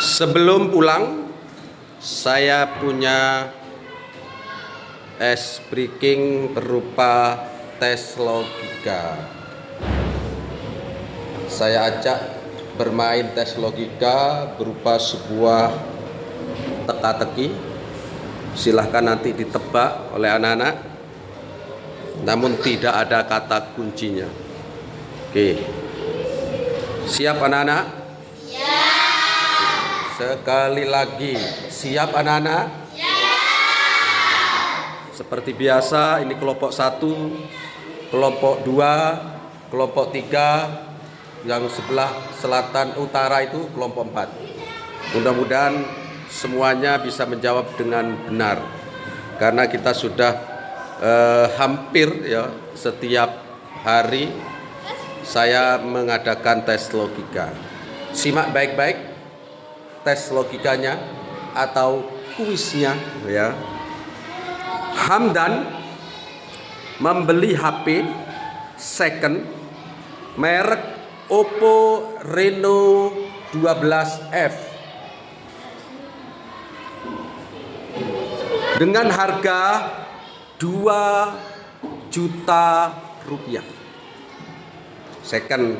Sebelum pulang, saya punya ice breaking berupa tes logika. Saya ajak bermain tes logika berupa sebuah teka-teki. Silahkan nanti ditebak oleh anak-anak, namun tidak ada kata kuncinya. Oke, siap anak-anak? Sekali lagi, siap anak-anak? Seperti biasa, ini kelompok 1, kelompok 2, kelompok 3, yang sebelah selatan utara itu kelompok 4. Mudah-mudahan semuanya bisa menjawab dengan benar, karena kita sudah hampir ya setiap hari saya mengadakan tes logika. Simak baik-baik tes logikanya atau kuisnya ya. Hamdan membeli HP second merek Oppo Reno 12F dengan harga 2 juta rupiah. Second,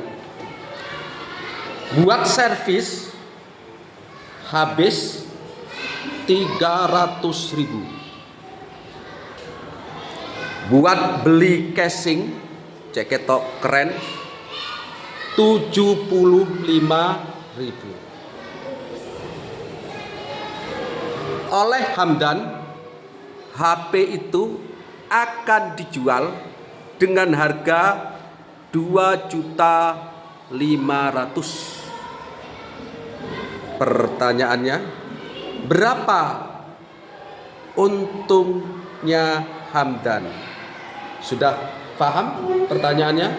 buat servis habis 300.000. Buat beli casing ceketok keren 75.000. Oleh Hamdan, HP itu akan dijual dengan harga 2.500.000. Pertanyaannya, berapa untungnya Hamdan? Sudah paham pertanyaannya?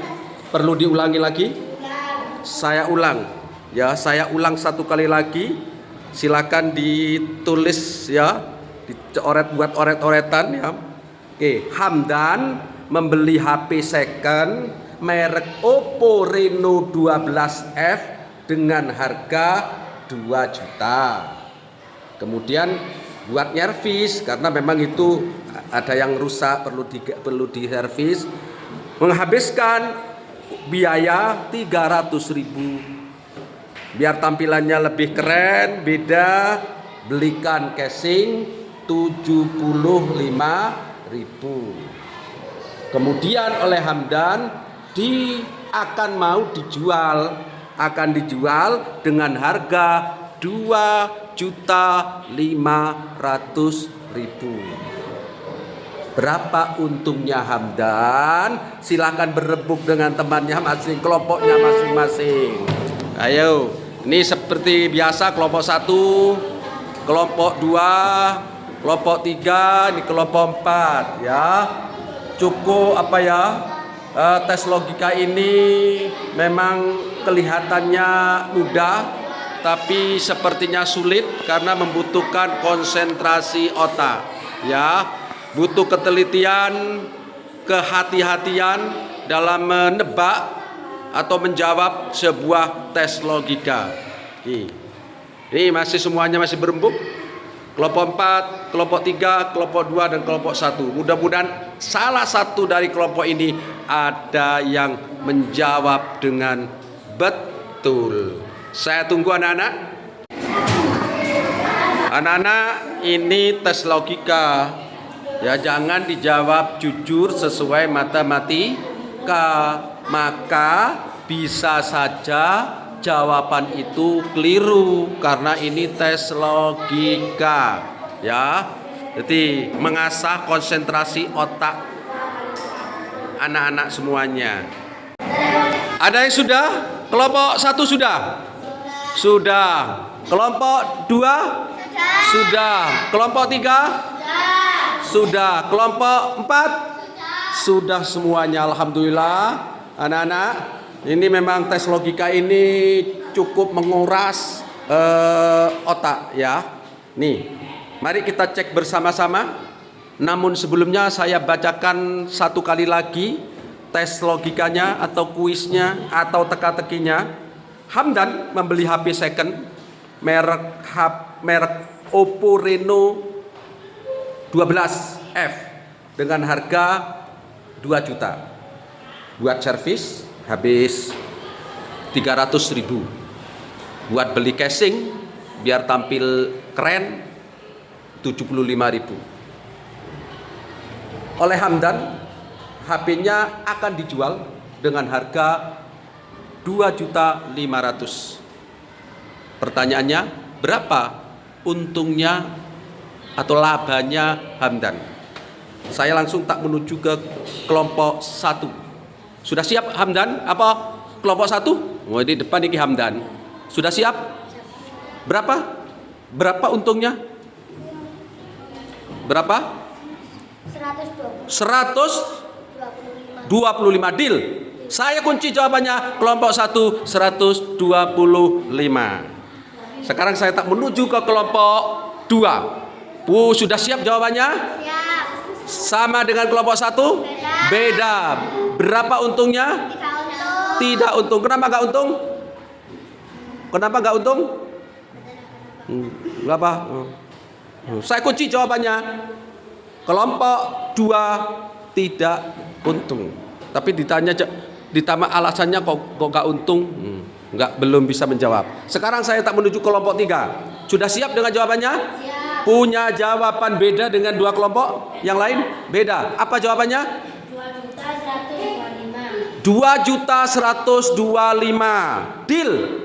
Perlu diulangi lagi? Saya ulang ya, saya ulang satu kali lagi. Silakan ditulis ya, dicoret buat oret-oretan ya. Oke, Hamdan membeli HP second merek Oppo Reno 12F dengan harga 2 juta. Kemudian buat nyervis, karena memang itu ada yang rusak perlu diservis, menghabiskan biaya 300.000. Biar tampilannya lebih keren, beda, belikan casing 75.000. Kemudian oleh Hamdan akan dijual dengan harga 2.500.000. Berapa untungnya Hamdan? Silakan berebut dengan temannya kelompoknya masing-masing. Ayo, ini seperti biasa kelompok 1, kelompok 2, kelompok 3, ini kelompok 4 ya. Cukup tes logika ini memang kelihatannya mudah, tapi sepertinya sulit karena membutuhkan konsentrasi otak ya. Butuh ketelitian, kehati-hatian dalam menebak atau menjawab sebuah tes logika. Ini semuanya masih berembuk. Kelompok 4, kelompok 3, kelompok 2, dan kelompok 1. Mudah-mudahan salah satu dari kelompok ini ada yang menjawab dengan betul. Saya tunggu anak-anak. Anak-anak, ini tes logika. Ya, jangan dijawab jujur sesuai matematika, maka bisa saja jawaban itu keliru karena ini tes logika ya. Jadi mengasah konsentrasi otak anak-anak semuanya. Ada yang sudah? Kelompok 1 sudah? Sudah. Kelompok 2? Sudah. Kelompok 3? Sudah. Kelompok 4? Sudah semuanya, alhamdulillah. Anak-anak, ini memang tes logika ini cukup menguras otak ya. Nih, mari kita cek bersama-sama. Namun sebelumnya saya bacakan satu kali lagi tes logikanya atau kuisnya atau teka-tekinya. Hamdan membeli HP second merek Oppo Reno 12F dengan harga 2 juta. Buat servis habis 300.000. Buat beli casing biar tampil keren 75.000. Oleh Hamdan, HP-nya akan dijual dengan harga 2.500.000. Pertanyaannya, berapa untungnya atau labanya Hamdan? Saya langsung tak menuju ke kelompok 1. Sudah siap Hamdan? Apa kelompok 1? Oh, di depan ini Hamdan. Sudah siap? Berapa? Berapa untungnya? Berapa? 125 deal. Saya kunci jawabannya kelompok 1 125. Sekarang saya tak menuju ke kelompok 2. Sudah siap jawabannya? Siap. Sama dengan kelompok 1? Beda. Berapa untungnya? Tidak untung. Kenapa nggak untung? Kenapa nggak untung? Nggak apa? Saya kunci jawabannya. Kelompok 2 tidak untung. Tapi ditanya alasannya kok nggak untung? Belum bisa menjawab. Sekarang saya tak menuju kelompok 3. Sudah siap dengan jawabannya? Siap. Punya jawaban beda dengan 2 kelompok yang lain? Beda. Apa jawabannya? 2.125. Deal.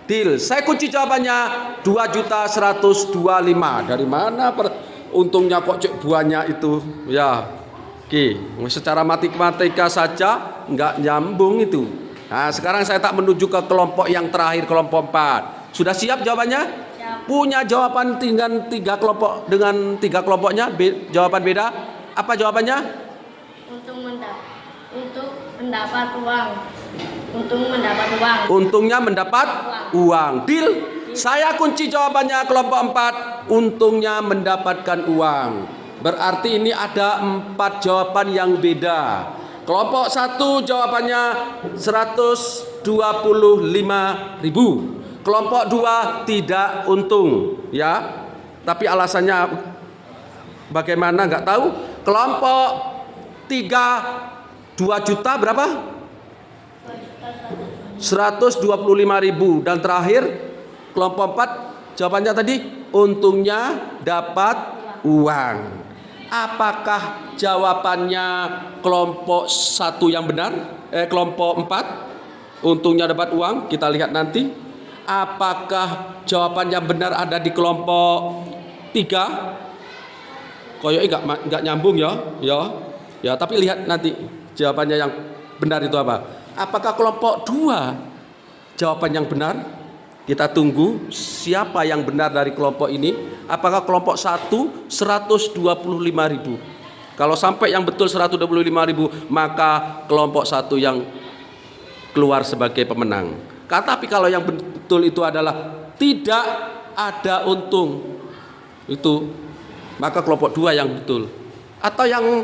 Deal. Saya kunci jawabannya 2.125. Dari mana untungnya kok cek buahnya itu? Ya. Oke, secara matematika saja nggak nyambung itu. Nah, sekarang saya tak menuju ke kelompok yang terakhir, kelompok 4. Sudah siap jawabannya? Siap. Punya jawaban dengan 3 kelompok dengan 3 kelompoknya jawaban beda. Apa jawabannya? Untuk mendapat uang. Untungnya mendapat uang. Deal. Saya kunci jawabannya kelompok 4. Untungnya mendapatkan uang. Berarti ini ada 4 jawaban yang beda. Kelompok 1 jawabannya 125.000. Kelompok 2 tidak untung, ya. Tapi alasannya bagaimana nggak tahu. Kelompok 3 2 juta berapa? 125.000. Dan terakhir kelompok 4 jawabannya tadi untungnya dapat uang. Apakah jawabannya kelompok 1 yang benar? Kelompok 4 untungnya dapat uang? Kita lihat nanti. Apakah jawaban yang benar ada di kelompok 3? Koyoknya nggak nyambung ya. Ya, tapi lihat nanti jawabannya yang benar itu apa. Apakah kelompok 2 jawaban yang benar? Kita tunggu siapa yang benar dari kelompok ini. Apakah kelompok 1 125.000? Kalau sampai yang betul 125.000, maka kelompok 1 yang keluar sebagai pemenang. Tapi kalau yang betul itu adalah tidak ada untung, itu maka kelompok 2 yang betul. Atau yang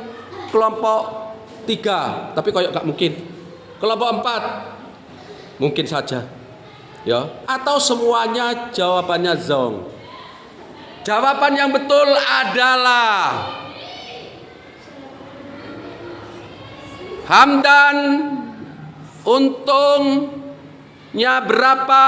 kelompok 3, tapi kayak nggak mungkin. Kelompok 4 mungkin saja. Ya, atau semuanya jawabannya zong. Jawaban yang betul adalah Hamdan untungnya berapa?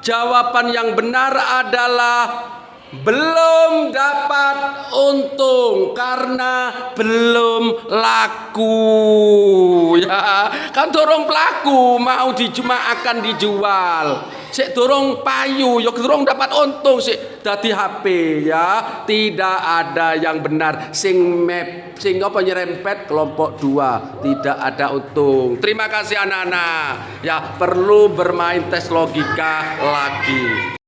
Jawaban yang benar adalah belum dapat untung karena belum laku. Ya, kan dorong pelaku mau akan dijual. Sik dorong payu, yo dorong dapat untung sik dadi HP ya. Tidak ada yang benar. Sing nyerempet kelompok 2 tidak ada untung. Terima kasih anak-anak. Ya, perlu bermain tes logika lagi.